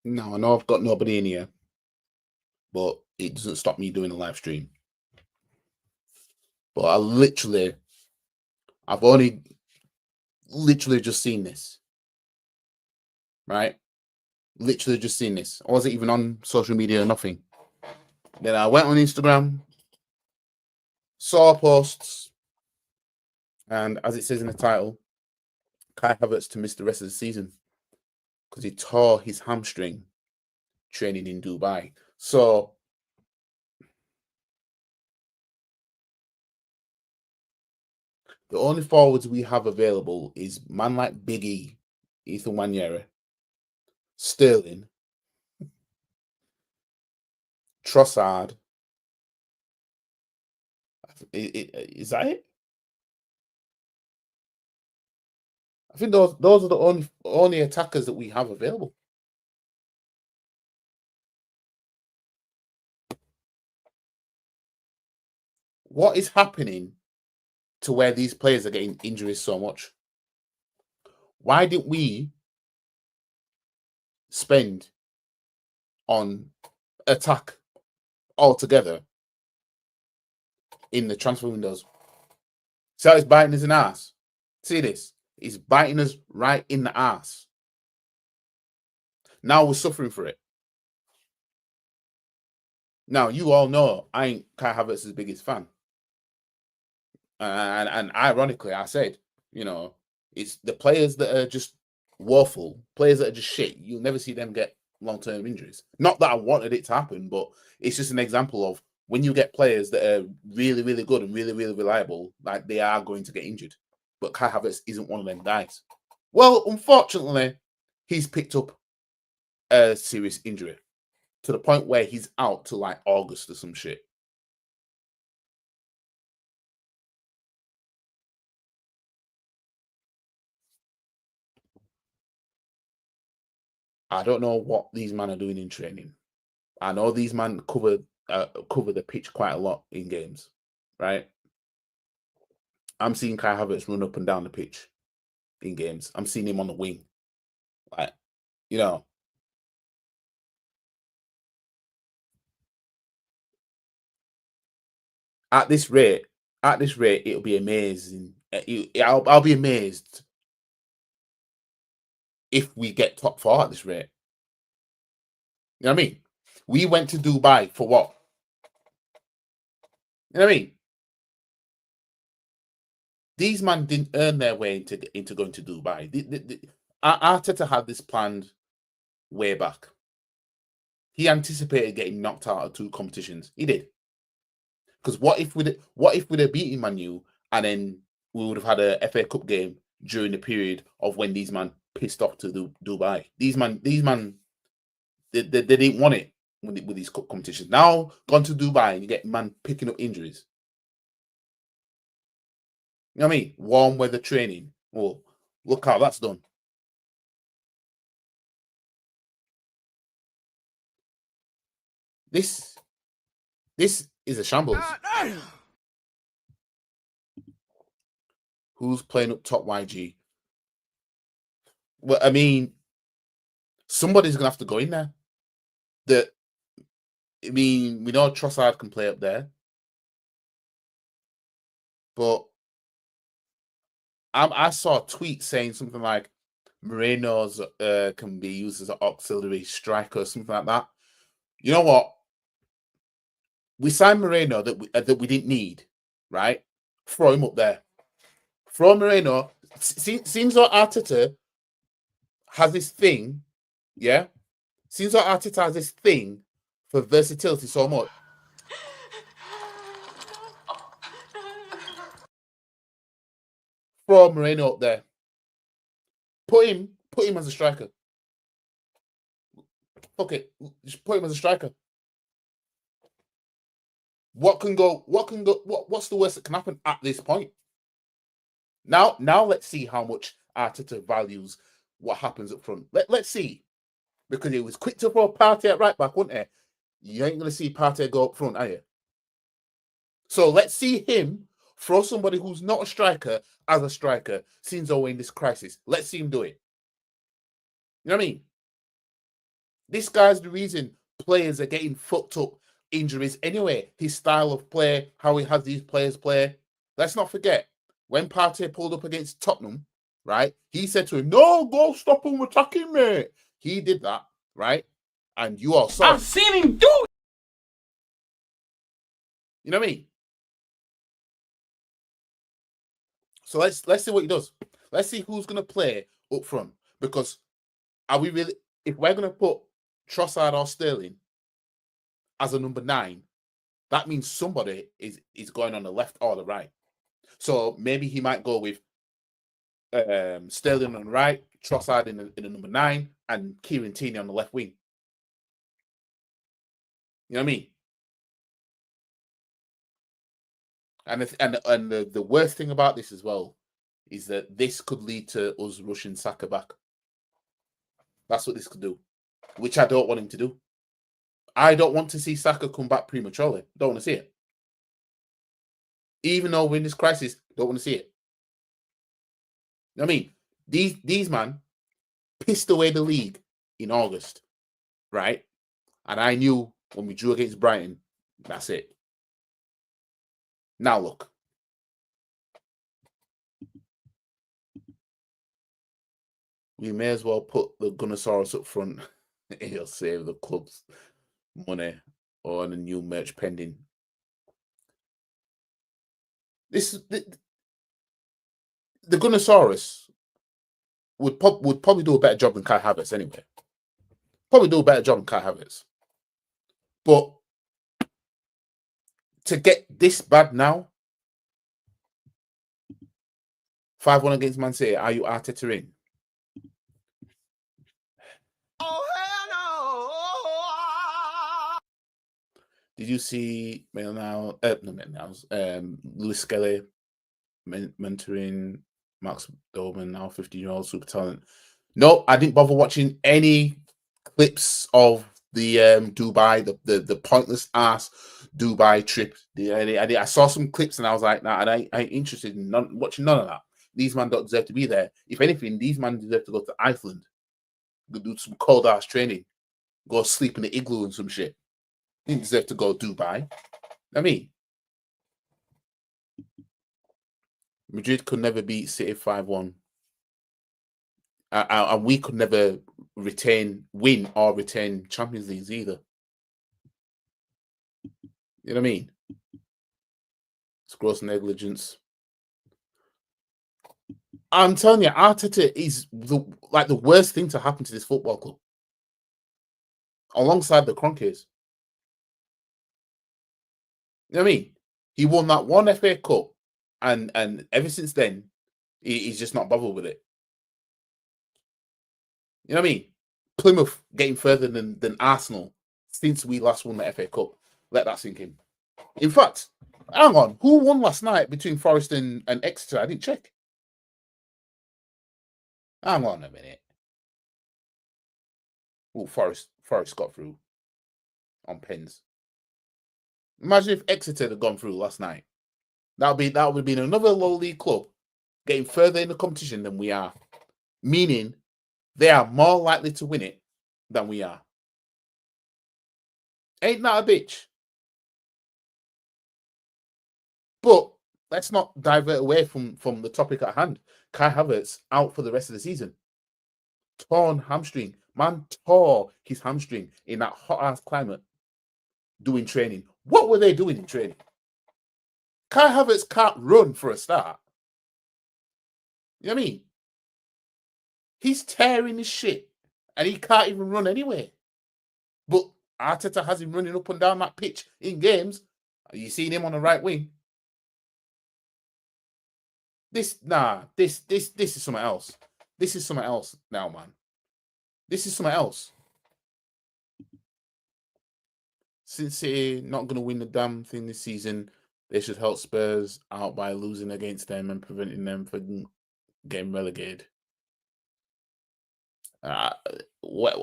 No, I know I've got nobody in here, but it doesn't stop me doing a live stream. But I've only literally just seen this, right? Literally just seen this. I wasn't even on social media or nothing. Then I went on Instagram, saw posts, and as it says in the title, Kai Havertz to miss the rest of the season because he tore his hamstring training in Dubai. So the only forwards we have available is man like Big E, Ethan Wanyere, Sterling, Trossard. Is that it? I think those are the only attackers that we have available. What is happening to where these players are getting injuries so much? Why didn't we spend on attack altogether in the transfer windows? See how it's biting us in the ass? See this? It's biting us right in the ass. Now we're suffering for it. Now, you all know I ain't Kai Havertz's biggest fan. And ironically, I said, it's the players that are just woeful, players that are just shit. You'll never see them get long-term injuries. Not that I wanted it to happen, but it's just an example of when you get players that are really, really good and really, really reliable, like they are going to get injured. But Kai Havertz isn't one of them guys. Well, unfortunately, he's picked up a serious injury to the point where he's out to like August or some shit. I don't know what these men are doing in training. I know these men cover the pitch quite a lot in games, right? I'm seeing Kai Havertz run up and down the pitch in games. I'm seeing him on the wing, like at this rate, it'll be amazing. I'll be amazed if we get top four at this rate. You know what I mean? We went to Dubai for what? You know what I mean? These men didn't earn their way into going to Dubai. Arteta had this planned way back. He anticipated getting knocked out of two competitions. He did. Because what if we'd have beaten Man U and then we would have had a FA Cup game during the period of when these men pissed off to Dubai. These men, they didn't want it with these cup competitions. Now gone to Dubai and you get man picking up injuries. You know what I mean? Warm weather training. Oh, look how that's done. This is a shambles. Who's playing up top, YG? Well, I mean, somebody's gonna have to go in there. We know Trossard can play up there, but I saw a tweet saying something like Moreno's can be used as an auxiliary striker or something like that. You know what? We signed Moreno that we didn't need, right? Throw him up there. Throw Moreno. Seems like Arteta has this thing, yeah? Seems like Arteta has this thing for versatility so much. Throw Moreno up there. Put him as a striker. Fuck it. Just put him as a striker. What's the worst that can happen at this point? Now let's see how much Arteta values what happens up front. Let's see. Because he was quick to throw Partey at right back, wasn't he? You ain't gonna see Partey go up front, are you? So let's see him throw somebody who's not a striker as a striker, since in this crisis. Let's see him do it. You know what I mean? This guy's the reason players are getting fucked up injuries anyway. His style of play, how he has these players play. Let's not forget, when Partey pulled up against Tottenham, right? He said to him, "No, go stop him attacking, mate." He did that, right? And you all saw. I've seen him do it. You know what I mean? So let's see what he does. Let's see who's gonna play up front. Because are we really? If we're gonna put Trossard or Sterling as a number 9, that means somebody is going on the left or the right. So maybe he might go with Sterling on the right, Trossard in the number 9, and Kieran Tierney on the left wing. You know what I mean? And the worst thing about this as well is that this could lead to us rushing Saka back. That's what this could do, which I don't want him to do. I don't want to see Saka come back prematurely. Don't want to see it. Even though we're in this crisis, don't want to see it. You know what I mean? These man pissed away the league in August, right? And I knew when we drew against Brighton, that's it. Now look. We may as well put the Gunnosaurus up front. He'll save the club's money on a new merch pending. The Gunnosaurus would probably do a better job than Kai Havertz anyway. Probably do a better job than Kai Havertz. But to get this bad now, 5-1 against Man City, are you Arteta in? Oh, hell no. Did you see Lewis Skelly mentoring Max Doman, now 15-year-old super talent? No, I didn't bother watching any clips of the Dubai, the pointless ass Dubai trip. I saw some clips and I was like, nah, and I ain't interested in watching none of that. These men don't deserve to be there. If anything, these men deserve to go to Iceland, go do some cold ass training, go sleep in the igloo and some shit. They didn't deserve to go to Dubai. I mean, Madrid could never beat City 5-1. And we could never win or retain Champions Leagues either. You know what I mean? It's gross negligence. I'm telling you, Arteta is the worst thing to happen to this football club, alongside the Kroenkes. You know what I mean? He won that one FA Cup, and ever since then, he's just not bothered with it. You know what I mean? Plymouth getting further than Arsenal since we last won the FA Cup. Let that sink in. In fact, hang on, who won last night between Forest and Exeter? I didn't check. Hang on a minute. Oh, Forest got through on pens. Imagine if Exeter had gone through last night. That would have been another low league club getting further in the competition than we are. Meaning they are more likely to win it than we are. Ain't that a bitch? But let's not divert away from the topic at hand. Kai Havertz out for the rest of the season. Torn hamstring. Man tore his hamstring in that hot-ass climate doing training. What were they doing in training? Kai Havertz can't run for a start. You know what I mean? He's tearing his shit and he can't even run anyway. But Arteta has him running up and down that pitch in games. Are you seeing him on the right wing? This is something else. This is something else now, man. This is something else. Since City not going to win the damn thing this season, they should help Spurs out by losing against them and preventing them from getting relegated. I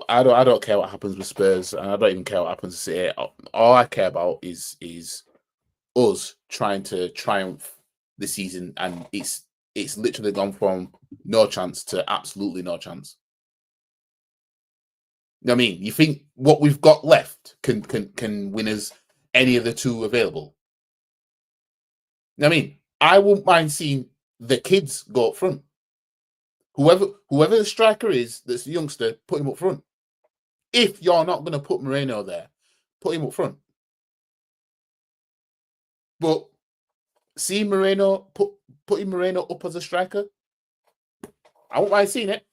don't care what happens with Spurs, and I don't even care what happens to City. All I care about is us trying to triumph this season, and it's literally gone from no chance to absolutely no chance. You know what I mean? You think what we've got left can win us any of the two available? You know what I mean? I wouldn't mind seeing the kids go up front. Whoever the striker is that's the youngster, put him up front. If you're not going to put Moreno there, put him up front. But see Moreno, putting Moreno up as a striker, I won't mind seeing it.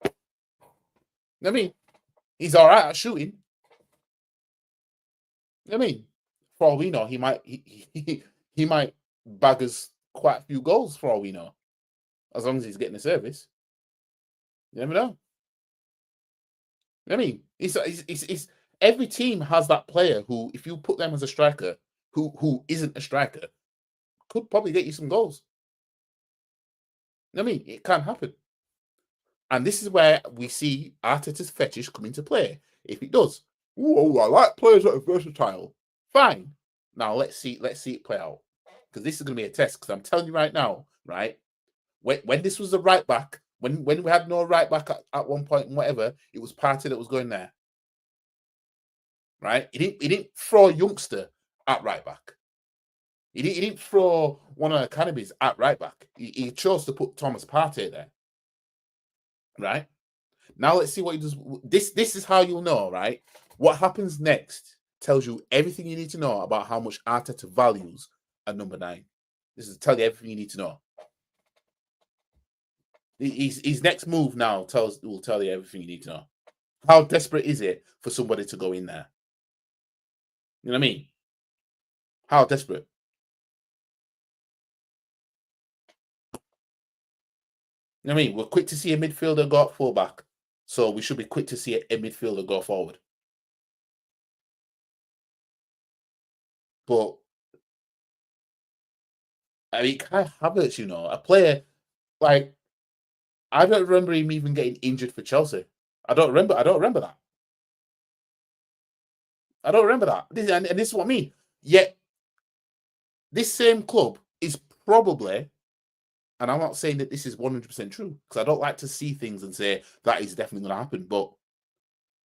You know what I mean? He's all right at shooting. You know what I mean? For all we know, he might bag us quite a few goals for all we know, as long as he's getting a service. You never know. You know what I mean? It's every team has that player who, if you put them as a striker, who isn't a striker, could probably get you some goals. You know what I mean? It can happen. And this is where we see Arteta's fetish come into play. If it does, oh, I like players that are versatile. Fine. Now let's see it play out. Because this is going to be a test. Because I'm telling you right now, right? When this was the right back, when we had no right back at one point and whatever, it was Partey that was going there. Right? He didn't throw a youngster at right back. He didn't throw one of the cannabis at right back. He chose to put Thomas Partey there. Right? Now let's see what he does. This is how you'll know, right? What happens next tells you everything you need to know about how much Arteta values a number 9. This is tell you everything you need to know. His next move now will tell you everything you need to know. How desperate is it for somebody to go in there? You know what I mean? How desperate? You know what I mean? We're quick to see a midfielder go up fullback, so we should be quick to see a midfielder go forward. But I mean, Kai Havertz, you know, a player like I don't remember him even getting injured for Chelsea. I don't remember that. I don't remember that. And this is what I mean. Yet this same club is probably, and I'm not saying that this is 100% true, because I don't like to see things and say that is definitely going to happen. But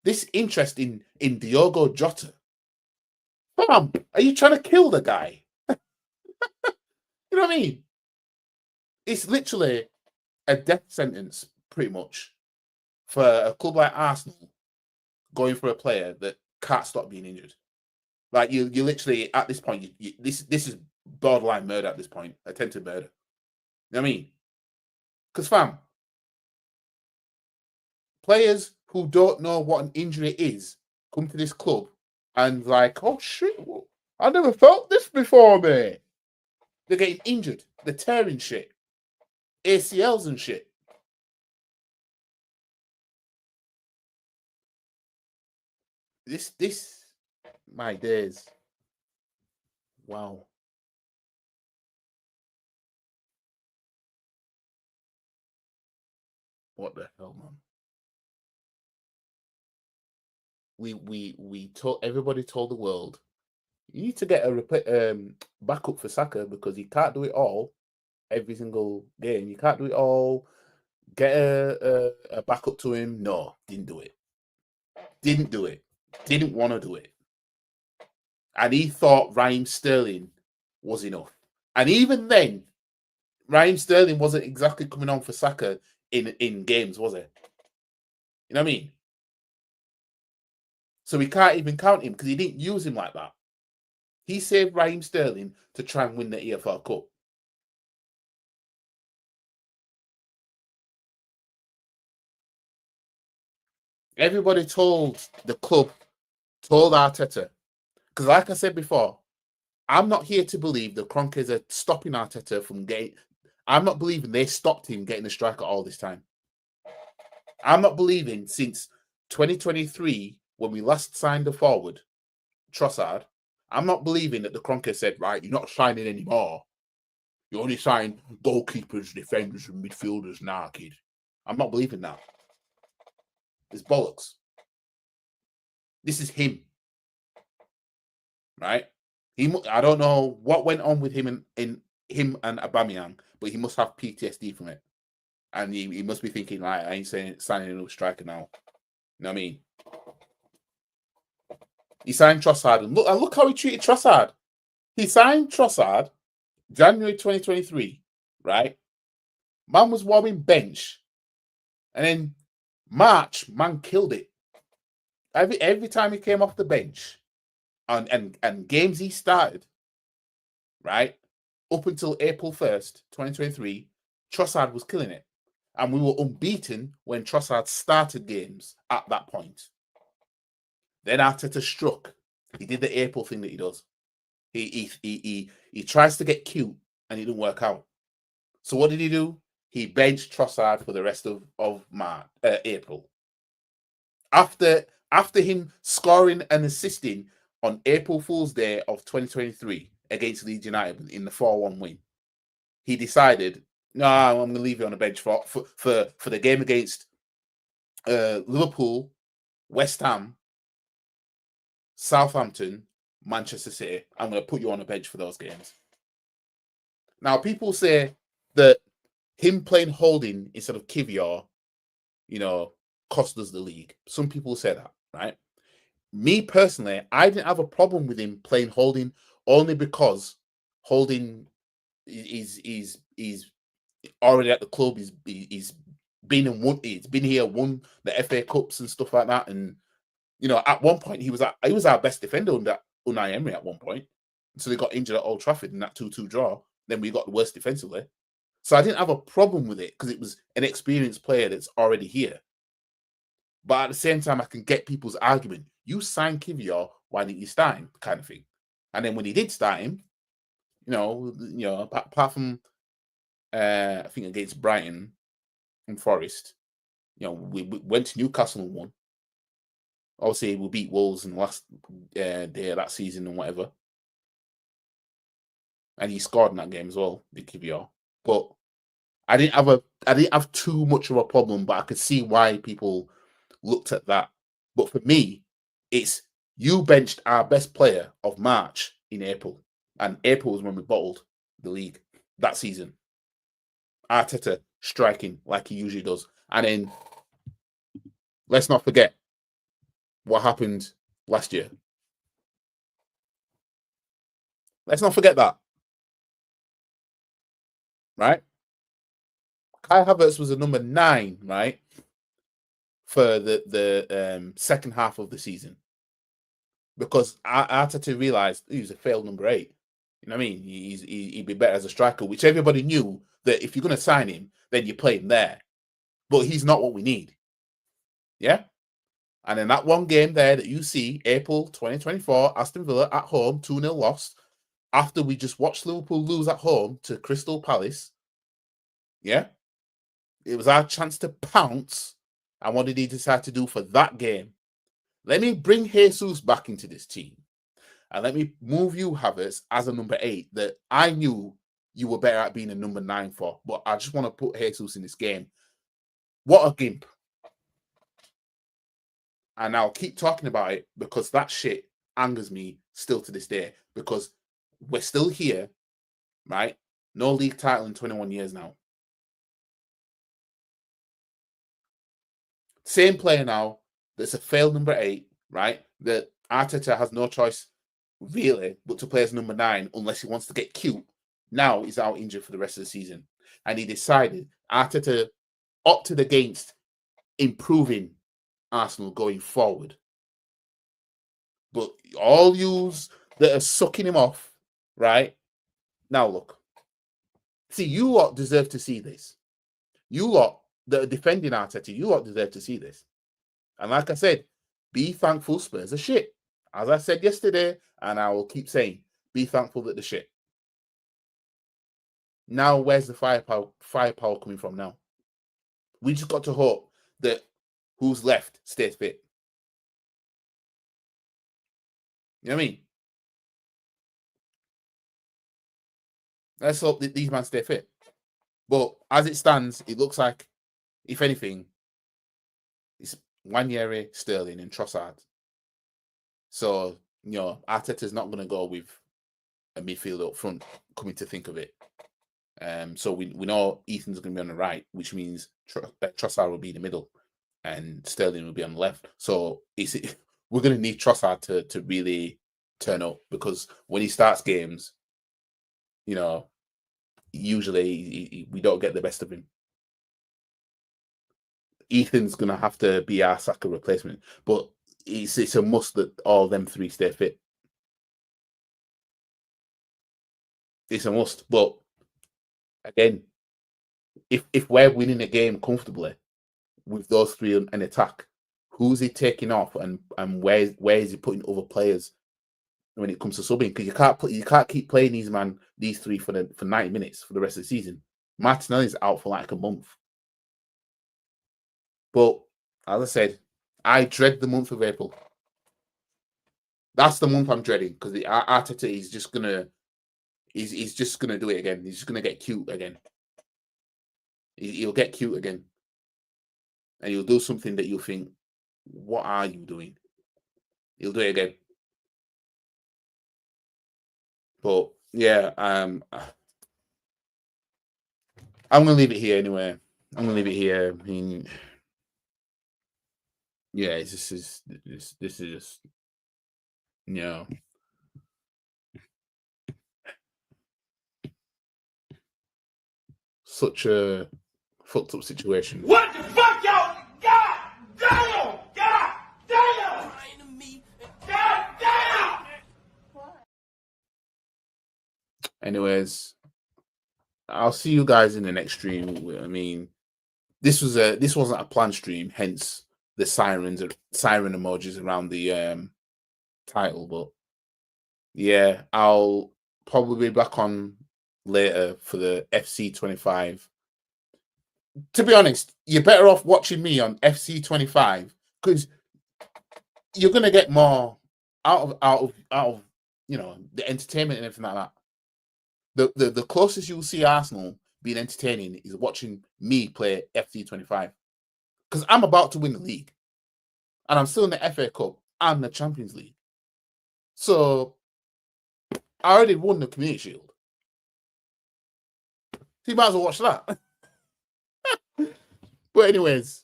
this interest in Diogo Jota, fam, are you trying to kill the guy? You know what I mean? It's literally a death sentence, pretty much, for a club like Arsenal going for a player that can't stop being injured. Like you literally at this point, this is borderline murder at this point, attempted murder. You know what I mean? Because fam, players who don't know what an injury is come to this club and like, oh shit, I never felt this before, mate. They're getting injured. They're tearing shit. ACLs and shit. This, my days. Wow. What the hell, man? We told everybody told the world you need to get a backup for Saka because he can't do it all every single game. You can't do it all. Get a backup to him. No, didn't do it. Didn't do it. Didn't want to do it. And he thought Raheem Sterling was enough. And even then, Raheem Sterling wasn't exactly coming on for Saka in games, was it? You know what I mean? So we can't even count him because he didn't use him like that. He saved Raheem Sterling to try and win the EFL Cup. Everybody told the club, told Arteta, because like I said before, I'm not here to believe the Kroenkes are stopping Arteta from getting. I'm not believing they stopped him getting a striker all this time. I'm not believing since 2023 when we last signed the forward, Trossard. I'm not believing that the Kroenkes said, right, you're not signing anymore. You only sign goalkeepers, defenders, and midfielders now, kid. I'm not believing that. It's bollocks. This is him, right? I don't know what went on with him and Aubameyang, but he must have PTSD from it, and he must be thinking, right, I ain't signing a striker now. You know what I mean? He signed Trossard, and look how he treated Trossard. He signed Trossard January 2023, right? Man was warming bench, and then March, man killed it. Every time he came off the bench, and games he started, right, up until April 1st, 2023, Trossard was killing it. And we were unbeaten when Trossard started games at that point. Then Arteta struck. He did the April thing that he does. He tries to get cute and it didn't work out. So what did he do? He benched Trossard for the rest of April. After him scoring and assisting on April Fool's Day of 2023 against Leeds United in the 4-1 win, he decided, no, I'm going to leave you on the bench for the game against Liverpool, West Ham, Southampton, Manchester City. I'm going to put you on the bench for those games. Now, people say that him playing holding instead of Kivior, cost us the league. Some people say that, right? Me personally, I didn't have a problem with him playing holding only because holding is already at the club. He's been here, won the FA Cups and stuff like that. And at one point he was our best defender under Unai Emery at one point. So they got injured at Old Trafford in that 2-2 draw. Then we got the worst defensively. So I didn't have a problem with it because it was an experienced player that's already here. But at the same time, I can get people's argument. You signed Kivior, why didn't you start him? Kind of thing. And then when he did start him, apart from I think against Brighton and Forest, we went to Newcastle and won. Obviously, we beat Wolves in the last day of that season and whatever. And he scored in that game as well, the Kivior. But I didn't have too much of a problem, but I could see why people looked at that. But for me, it's you benched our best player of March in April. And April was when we bottled the league that season. Arteta striking like he usually does. And then let's not forget what happened last year. Let's not forget that. Right? Kai Havertz was a number 9, right? For the second half of the season. Because Arteta realised he was a failed number 8. You know what I mean? He'd be better as a striker, which everybody knew that if you're going to sign him, then you play him there. But he's not what we need. Yeah? And in that one game there that you see, April 2024, Aston Villa at home, 2-0 lost, after we just watched Liverpool lose at home to Crystal Palace, yeah? It was our chance to pounce. And what did he decide to do for that game? Let me bring Jesus back into this team. And let me move you, Havertz, as a number 8 that I knew you were better at being a number 9 for. But I just want to put Jesus in this game. What a gimp. And I'll keep talking about it because that shit angers me still to this day. Because we're still here, right? No league title in 21 years now. Same player now that's a failed number 8, right? That Arteta has no choice, really, but to play as number 9 unless he wants to get cute. Now he's out injured for the rest of the season. And he decided, Arteta opted against improving Arsenal going forward. But all yous that are sucking him off, right? Now look. See, you lot deserve to see this. You lot that are defending Arteta, you lot deserve to see this. And like I said, be thankful Spurs are shit. As I said yesterday, and I will keep saying, be thankful that they're shit. Now, where's the firepower coming from now? We just got to hope that who's left stays fit. You know what I mean? Let's hope that these men stay fit. But as it stands, it looks like, if anything, it's Nwaneri, Sterling, and Trossard. So, Arteta's not going to go with a midfield up front, coming to think of it. So we know Ethan's going to be on the right, which means Trossard will be in the middle and Sterling will be on the left. So we're going to need Trossard to really turn up, because when he starts games, you know, usually we don't get the best of him. Ethan's going to have to be our Saka replacement, but it's a must that all them three stay fit. It's a must. But again, if we're winning a game comfortably with those three in attack, who's he taking off, and where is he putting other players when it comes to subbing? Because you can't keep playing these three for 90 minutes for the rest of the season. Martinelli's out for like a month. But as I said, I dread the month of April. That's the month I'm dreading, because the Arteta is just gonna he's just gonna do it again. He's just gonna get cute again. He'll get cute again, and he'll do something that you'll think, "What are you doing?" He'll do it again. But yeah, I'm gonna leave it here anyway. I'm gonna leave it here. I mean, yeah, this is just, you know, such a fucked up situation. What the fuck, y'all? God damn! God damn! God damn! Anyways, I'll see you guys in the next stream. I mean, this wasn't a planned stream, hence the siren emojis around the title. But yeah, I'll probably be back on later for the FC25. To be honest, you're better off watching me on FC25, because you're gonna get more out of you know, the entertainment and everything like that. The closest you'll see Arsenal being entertaining is watching me play FC25, because I'm about to win the league, and I'm still in the FA Cup and the Champions League. So I already won the Community Shield. So you might as well watch that. But anyways,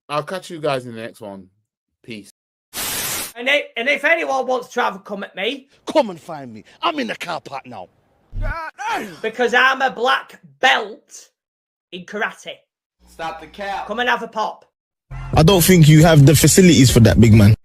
I'll catch you guys in the next one. Peace. And if anyone wants to have a come at me, come and find me. I'm in the car park now. Because I'm a black belt in karate. Stop the cap. Come and have a pop. I don't think you have the facilities for that, big man.